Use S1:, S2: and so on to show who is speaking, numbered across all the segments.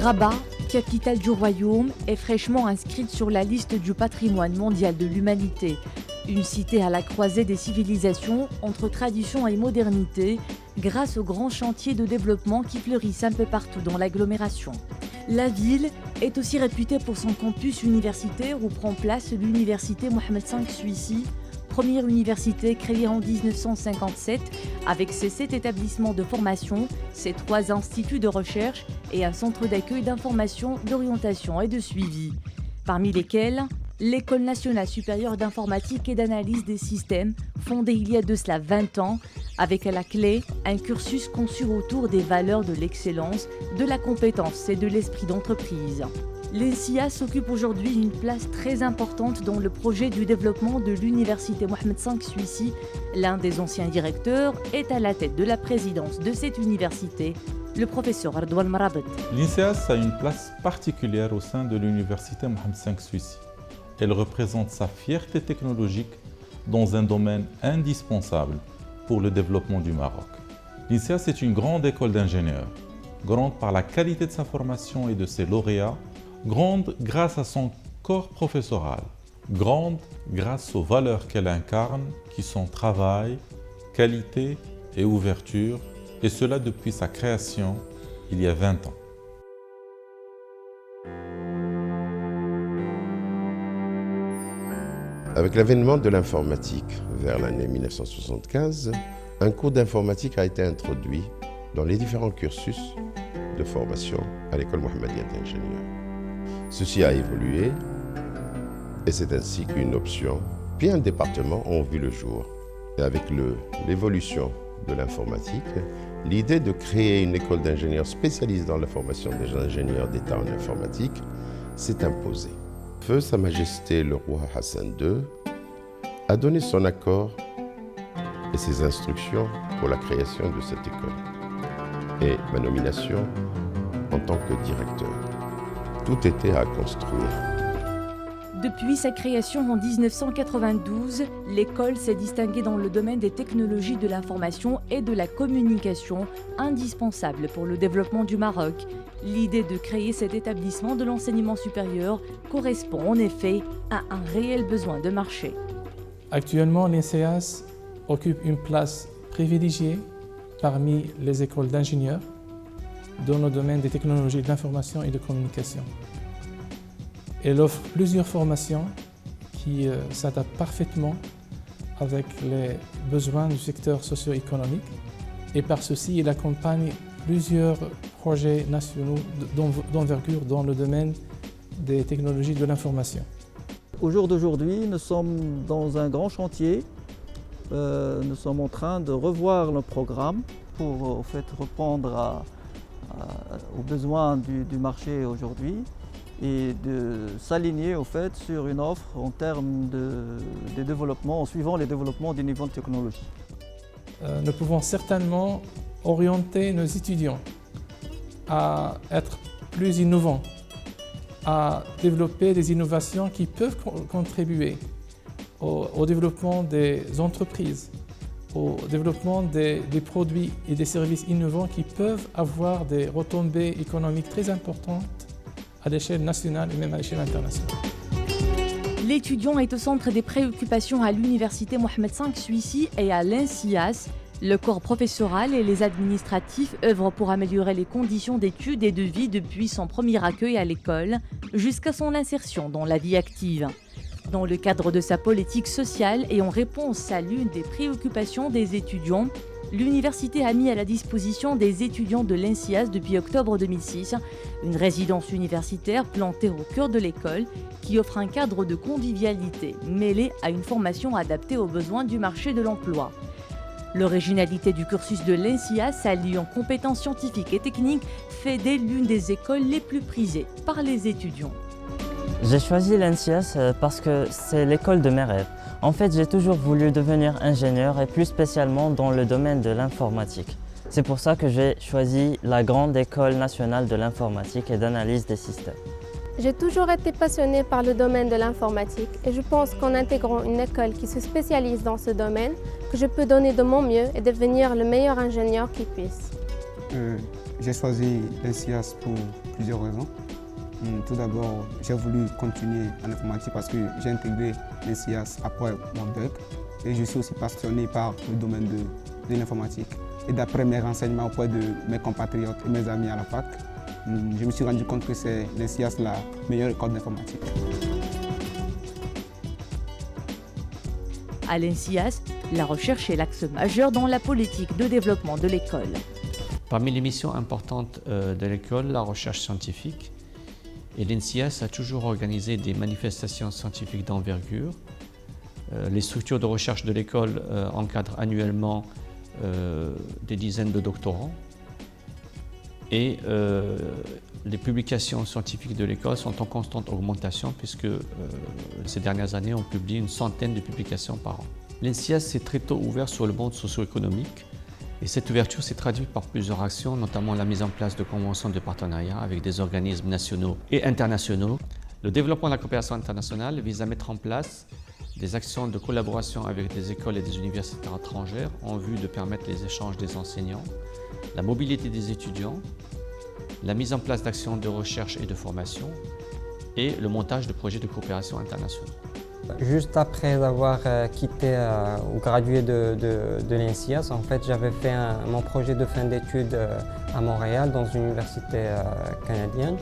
S1: Rabat, capitale du royaume, est fraîchement inscrite sur la liste du patrimoine mondial de l'humanité. Une cité à la croisée des civilisations, entre tradition et modernité, grâce aux grands chantiers de développement qui fleurissent un peu partout dans l'agglomération. La ville est aussi réputée pour son campus universitaire où prend place l'université Mohamed V Suissi, première université créée en 1957 avec ses 7 établissements de formation, ses 3 instituts de recherche et un centre d'accueil d'information, d'orientation et de suivi, parmi lesquels l'École nationale supérieure d'informatique et d'analyse des systèmes, fondée il y a de cela 20 ans, avec à la clé un cursus conçu autour des valeurs de l'excellence, de la compétence et de l'esprit d'entreprise. L'ENSIAS occupe aujourd'hui une place très importante dans le projet du développement de l'université Mohamed V Suissi. L'un des anciens directeurs est à la tête de la présidence de cette université, le professeur Ardouane Mrabet.
S2: L'INSEAS a une place particulière au sein de l'université Mohamed V Suissi. Elle représente sa fierté technologique dans un domaine indispensable pour le développement du Maroc. L'INSEAS est une grande école d'ingénieurs, grande par la qualité de sa formation et de ses lauréats, grande grâce à son corps professoral, grande grâce aux valeurs qu'elle incarne, qui sont travail, qualité et ouverture, et cela depuis sa création il y a 20 ans.
S3: Avec l'avènement de l'informatique vers l'année 1975, un cours d'informatique a été introduit dans les différents cursus de formation à l'école mohammedienne d'ingénieurs. Ceci a évolué et c'est ainsi qu'une option puis un département ont vu le jour. Et avec l'évolution de l'informatique, l'idée de créer une école d'ingénieurs spécialisée dans la formation des ingénieurs d'État en informatique s'est imposée. Feu Sa Majesté le roi Hassan II a donné son accord et ses instructions pour la création de cette école et ma nomination en tant que directeur. Tout était à construire.
S1: Depuis sa création en 1992, l'école s'est distinguée dans le domaine des technologies de l'information et de la communication, indispensables pour le développement du Maroc. L'idée de créer cet établissement de l'enseignement supérieur correspond en effet à un réel besoin de marché.
S4: Actuellement, l'INSEAS occupe une place privilégiée parmi les écoles d'ingénieurs dans le domaine des technologies de l'information et de communication. Elle offre plusieurs formations qui s'adaptent parfaitement avec les besoins du secteur socio-économique et par ceci, elle accompagne plusieurs projets nationaux d'envergure dans le domaine des technologies de l'information.
S5: Au jour d'aujourd'hui, nous sommes dans un grand chantier. Nous sommes en train de revoir le programme pour répondre aux besoins du marché aujourd'hui et de s'aligner sur une offre en termes de développement, en suivant les développements des niveaux de technologie.
S4: Nous pouvons certainement orienter nos étudiants à être plus innovants, à développer des innovations qui peuvent contribuer au développement des entreprises, au développement des produits et des services innovants qui peuvent avoir des retombées économiques très importantes à l'échelle nationale et même à l'échelle internationale.
S1: L'étudiant est au centre des préoccupations à l'université Mohamed V Suissi et à l'INSIAS. Le corps professoral et les administratifs œuvrent pour améliorer les conditions d'études et de vie depuis son premier accueil à l'école jusqu'à son insertion dans la vie active. Dans le cadre de sa politique sociale et en réponse à l'une des préoccupations des étudiants, l'université a mis à la disposition des étudiants de l'INSIAS depuis octobre 2006 une résidence universitaire plantée au cœur de l'école qui offre un cadre de convivialité mêlé à une formation adaptée aux besoins du marché de l'emploi. L'originalité du cursus de l'INSIAS, alliant compétences scientifiques et techniques, fait d'elle l'une des écoles les plus prisées par les étudiants.
S6: J'ai choisi l'INSIAS parce que c'est l'école de mes rêves. En fait, j'ai toujours voulu devenir ingénieur et plus spécialement dans le domaine de l'informatique. C'est pour ça que j'ai choisi la Grande École nationale de l'informatique et d'analyse des systèmes.
S7: J'ai toujours été passionnée par le domaine de l'informatique et je pense qu'en intégrant une école qui se spécialise dans ce domaine, que je peux donner de mon mieux et devenir le meilleur ingénieur qui puisse.
S8: J'ai choisi l'INSIAS pour plusieurs raisons. Tout d'abord, j'ai voulu continuer en informatique parce que j'ai intégré l'INSIAS après mon DEC et je suis aussi passionné par le domaine de l'informatique. Et d'après mes renseignements auprès de mes compatriotes et mes amis à la fac, je me suis rendu compte que c'est l'INSIAS la meilleure école d'informatique.
S1: À l'INSIAS, la recherche est l'axe majeur dans la politique de développement de l'école.
S9: Parmi les missions importantes de l'école, la recherche scientifique. Et l'INSIAS a toujours organisé des manifestations scientifiques d'envergure. Les structures de recherche de l'école encadrent annuellement des dizaines de doctorants. Et les publications scientifiques de l'école sont en constante augmentation puisque ces dernières années, on publie une centaine de publications par an. L'INSIAS s'est très tôt ouvert sur le monde socio-économique et cette ouverture s'est traduite par plusieurs actions, notamment la mise en place de conventions de partenariat avec des organismes nationaux et internationaux. Le développement de la coopération internationale vise à mettre en place des actions de collaboration avec des écoles et des universités étrangères en vue de permettre les échanges des enseignants, la mobilité des étudiants, la mise en place d'actions de recherche et de formation et le montage de projets de coopération internationaux.
S10: Juste après avoir quitté ou gradué de l'INSIAS, en fait, j'avais fait mon projet de fin d'études à Montréal, dans une université canadienne.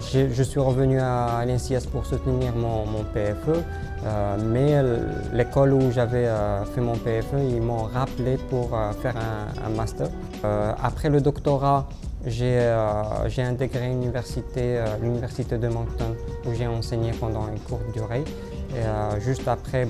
S10: Je suis revenu à l'INSIAS pour soutenir mon PFE, mais l'école où j'avais fait mon PFE, ils m'ont rappelé pour faire un master. Après le doctorat, j'ai intégré l'université de Moncton où j'ai enseigné pendant une courte durée. Et juste après,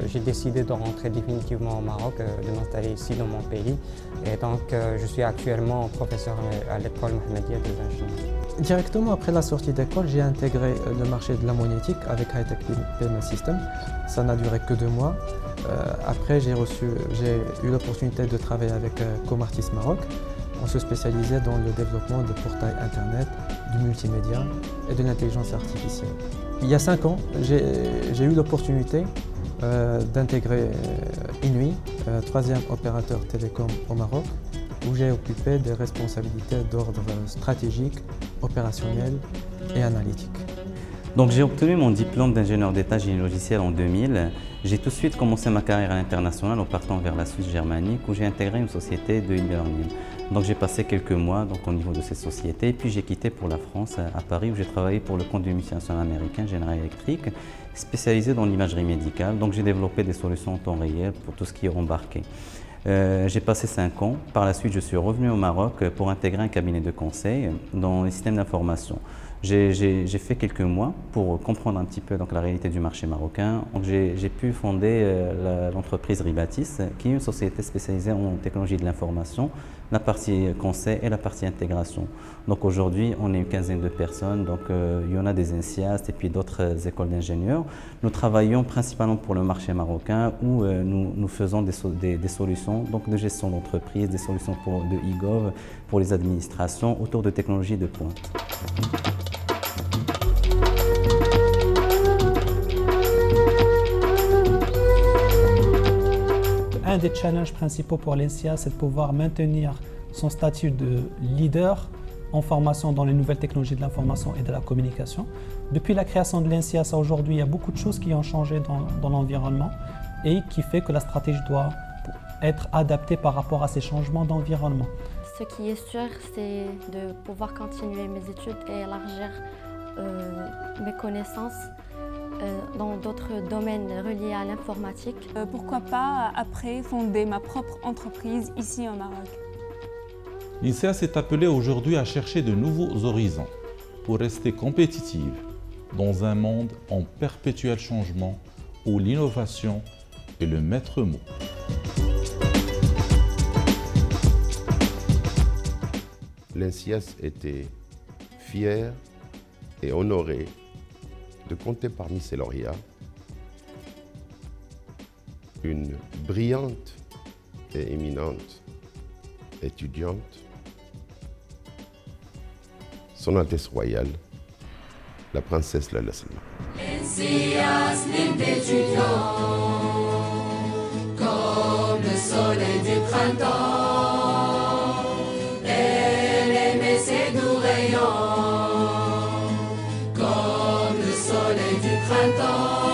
S10: j'ai décidé de rentrer définitivement au Maroc, de m'installer ici dans mon pays. Et donc, je suis actuellement professeur à l'école Mohammedia des ingénieurs.
S11: Directement après la sortie d'école, j'ai intégré le marché de la monétique avec Hightech Payment System. Ça n'a duré que 2 mois. Après, j'ai eu l'opportunité de travailler avec Comartis Maroc. On se spécialisait dans le développement de portails Internet, du multimédia et de l'intelligence artificielle. Il y a 5 ans, j'ai eu l'opportunité d'intégrer Inouï, 3e opérateur télécom au Maroc, où j'ai occupé des responsabilités d'ordre stratégique, opérationnel et analytique.
S12: Donc j'ai obtenu mon diplôme d'ingénieur d'état génie logiciel en 2000. J'ai tout de suite commencé ma carrière à l'international en partant vers la Suisse germanique où j'ai intégré une société de e-learning. Donc j'ai passé quelques mois au niveau de cette société et puis j'ai quitté pour la France à Paris où j'ai travaillé pour le compte du multinational américain General Electric spécialisé dans l'imagerie médicale. Donc j'ai développé des solutions en temps réel pour tout ce qui est embarqué. J'ai passé 5 ans. Par la suite, je suis revenu au Maroc pour intégrer un cabinet de conseil dans les systèmes d'information. J'ai fait quelques mois pour comprendre un petit peu la réalité du marché marocain. J'ai pu fonder l'entreprise Ribatis, qui est une société spécialisée en technologie de l'information, la partie conseil et la partie intégration. Donc aujourd'hui, on est une quinzaine de personnes. Donc il y en a des INSIAS et puis d'autres écoles d'ingénieurs. Nous travaillons principalement pour le marché marocain où nous faisons des solutions de gestion d'entreprise, des solutions de e-gov pour les administrations autour de technologies de pointe.
S13: Un des challenges principaux pour l'INSIAS, c'est de pouvoir maintenir son statut de leader en formation dans les nouvelles technologies de l'information et de la communication. Depuis la création de l'INSIAS à aujourd'hui, il y a beaucoup de choses qui ont changé dans l'environnement et qui fait que la stratégie doit être adaptée par rapport à ces changements d'environnement.
S14: Ce qui est sûr, c'est de pouvoir continuer mes études et élargir mes connaissances dans d'autres domaines reliés à l'informatique.
S15: Pourquoi pas après fonder ma propre entreprise ici au Maroc.
S2: L'INSIAS est appelée aujourd'hui à chercher de nouveaux horizons pour rester compétitive dans un monde en perpétuel changement où l'innovation est le maître mot.
S3: L'INSIAS était fier et honoré de compter parmi ses lauréats une brillante et éminente étudiante, Son Altesse Royale, la princesse Lalla Salma.
S16: l'INSIAS, l'hymne d'étudiants, comme le soleil du printemps. printemps.